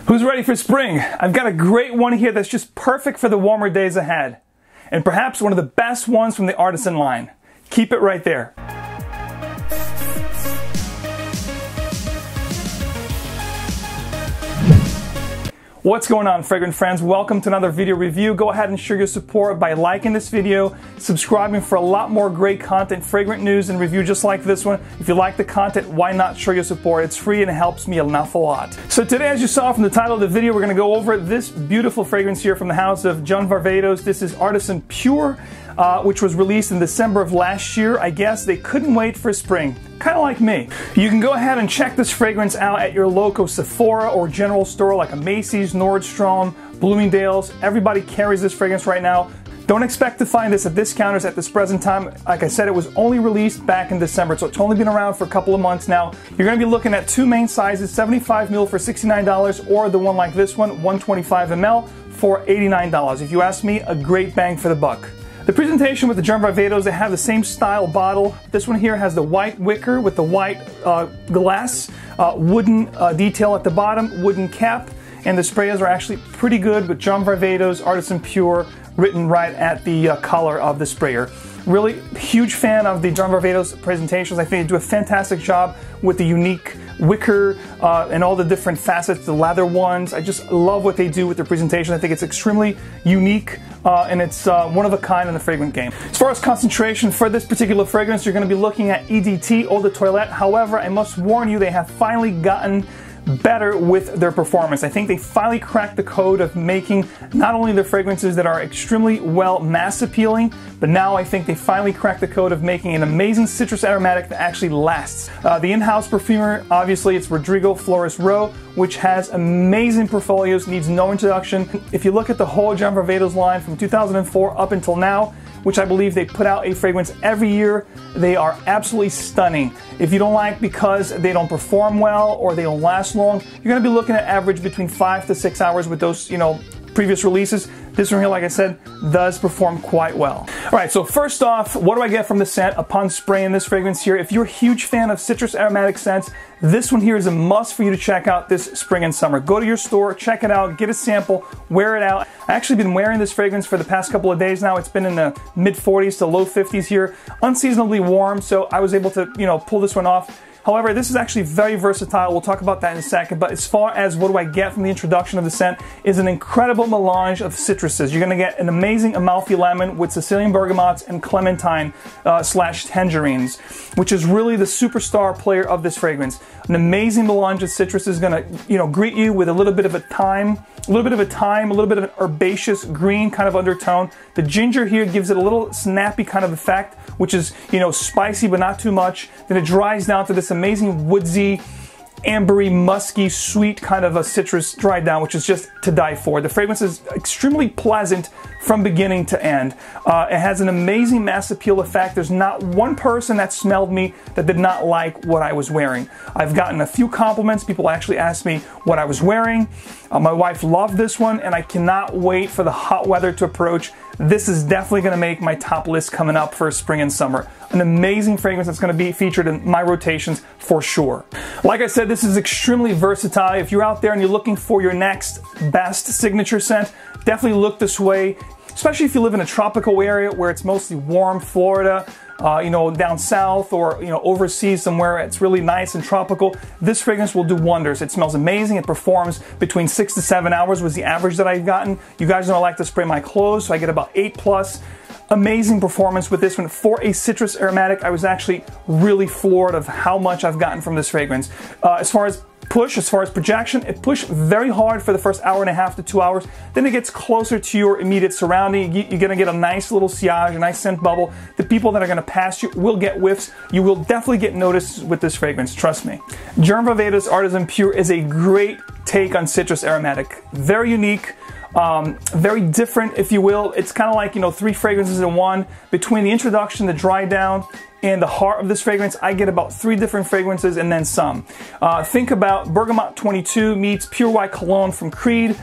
Who's ready for spring? I've got a great one here that's just perfect for the warmer days ahead. And perhaps one of the best ones from the Artisan line. Keep it right there. What's going on, fragrant friends? Welcome to another video review. Go ahead and show your support by liking this video, subscribing for a lot more great content, fragrant news and review just like this one. If you like the content, why not show your support? It's free and it helps me an awful lot. So today, as you saw from the title of the video, we're going to go over this beautiful fragrance here from the house of John Varvatos. This is Artisan Pure, which was released in December of last year. I guess they couldn't wait for spring. Kind of like me. You can go ahead and check this fragrance out at your local Sephora or general store like a Macy's, Nordstrom, Bloomingdale's. Everybody carries this fragrance right now. Don't expect to find this at discounters at this present time. Like I said, it was only released back in December, so it's only been around for a couple of months now. You're going to be looking at two main sizes, 75 ml for $69, or the one like this one, 125 ml for $89. If you ask me, a great bang for the buck. The presentation with the John Varvatos, they have the same style bottle. This one here has the white wicker with the white glass, wooden detail at the bottom, wooden cap, and the sprayers are actually pretty good with John Varvatos Artisan Pure written right at the collar of the sprayer. Really huge fan of the John Varvatos presentations. I think they do a fantastic job with the unique wicker and all the different facets, the leather ones. I just love what they do with their presentation. I think it's extremely unique and it's one of a kind in the fragrant game. As far as concentration for this particular fragrance, you're going to be looking at EDT, Eau de Toilette. However, I must warn you, they have finally gotten better with their performance. I think they finally cracked the code of making not only the fragrances that are extremely well mass appealing, but now I think they finally cracked the code of making an amazing citrus aromatic that actually lasts. The in-house perfumer, obviously, it's Rodrigo Flores Rowe, which has amazing portfolios, needs no introduction. If you look at the whole John Varvatos line from 2004 up until now, which I believe they put out a fragrance every year, they are absolutely stunning. If you don't like because they don't perform well or they don't last long, you're going to be looking at average between 5 to 6 hours with those, previous releases. This one here, like I said, does perform quite well. All right, so first off, what do I get from the scent upon spraying this fragrance here? If you're a huge fan of citrus aromatic scents, this one here is a must for you to check out this spring and summer. Go to your store, check it out, get a sample, wear it out. I've actually been wearing this fragrance for the past couple of days now. It's been in the mid 40s to low 50s here, unseasonably warm, so I was able to, pull this one off. However, this is actually very versatile. We'll talk about that in a second. But as far as what do I get from the introduction of the scent is an incredible melange of citruses. You're going to get an amazing Amalfi lemon with Sicilian bergamots and Clementine slash tangerines, which is really the superstar player of this fragrance. An amazing melange of citrus is going to, greet you with a little bit of a thyme, a little bit of an herbaceous green kind of undertone. The ginger here gives it a little snappy kind of effect, which is, spicy but not too much. Then it dries down to this amazing woodsy, ambery, musky, sweet kind of a citrus dried down, which is just to die for. The fragrance is extremely pleasant from beginning to end. It has an amazing mass appeal effect. There's not one person that smelled me that did not like what I was wearing. I've gotten a few compliments. People actually asked me what I was wearing. My wife loved this one, and I cannot wait for the hot weather to approach. This is definitely going to make my top list coming up for spring and summer. An amazing fragrance that's going to be featured in my rotations for sure. Like I said, this is extremely versatile. If you're out there and you're looking for your next best signature scent, definitely look this way, especially if you live in a tropical area where it's mostly warm, Florida, down south or, overseas somewhere it's really nice and tropical. This fragrance will do wonders. It smells amazing. It performs between 6 to 7 hours was the average that I've gotten. You guys know I like to spray my clothes, so I get about 8+. Amazing performance with this one. For a citrus aromatic, I was actually really floored of how much I've gotten from this fragrance. As far as projection, it pushed very hard for the first hour and a half to 2 hours. Then it gets closer to your immediate surrounding. You're going to get a nice little sillage, a nice scent bubble. The people that are going to pass you will get whiffs. You will definitely get noticed with this fragrance, trust me. John Varvatos Artisan Pure is a great take on citrus aromatic. Very unique. Very different, if you will. It's kind of like, three fragrances in one. Between the introduction, the dry down, and the heart of this fragrance, I get about 3 different fragrances and then some. Think about Bergamot 22 meets Pure White Cologne from Creed,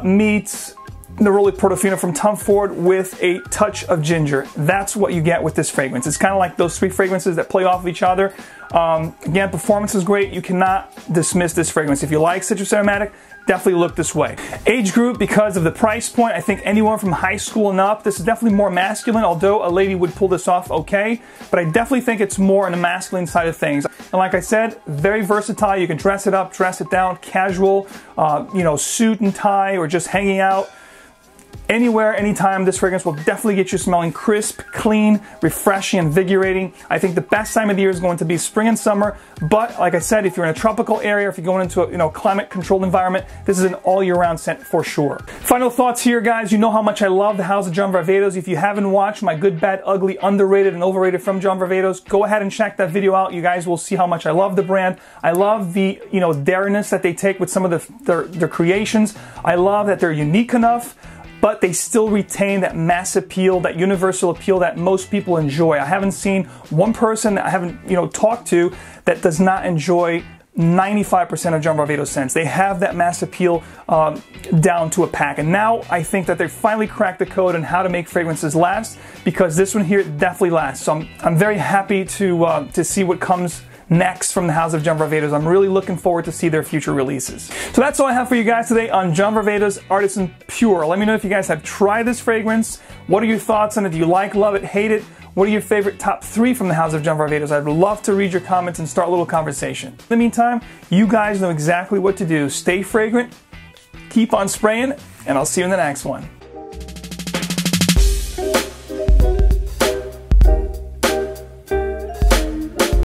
meets Neroli Portofino from Tom Ford with a touch of ginger. That's what you get with this fragrance. It's kind of like those 3 fragrances that play off of each other. Again, performance is great. You cannot dismiss this fragrance. If you like citrus aromatic, definitely look this way. Age group, because of the price point, I think anyone from high school and up. This is definitely more masculine, although a lady would pull this off okay, but I definitely think it's more on the masculine side of things. And like I said, very versatile. You can dress it up, dress it down, casual, you know, suit and tie, or just hanging out. Anywhere, anytime, this fragrance will definitely get you smelling crisp, clean, refreshing, invigorating. I think the best time of the year is going to be spring and summer, but like I said, if you're in a tropical area, if you're going into a climate-controlled environment, this is an all-year-round scent for sure. Final thoughts here, guys. You know how much I love the House of John Varvatos. If you haven't watched my Good, Bad, Ugly, Underrated, and Overrated from John Varvatos, go ahead and check that video out. You guys will see how much I love the brand. I love the dariness that they take with some of their creations. I love that they're unique enough, but they still retain that mass appeal, that universal appeal that most people enjoy. I haven't seen one person that I haven't talked to that does not enjoy 95% of John Varvatos scents. They have that mass appeal down to a pack. And now I think that they finally cracked the code on how to make fragrances last, because this one here definitely lasts. So I'm very happy to see what comes next from the House of John Varvatos. I'm really looking forward to see their future releases. So that's all I have for you guys today on John Varvatos Artisan Pure. Let me know if you guys have tried this fragrance. What are your thoughts on it? Do you like, love it, hate it? What are your favorite top 3 from the House of John Varvatos? I'd love to read your comments and start a little conversation. In the meantime, you guys know exactly what to do. Stay fragrant, keep on spraying, and I'll see you in the next one.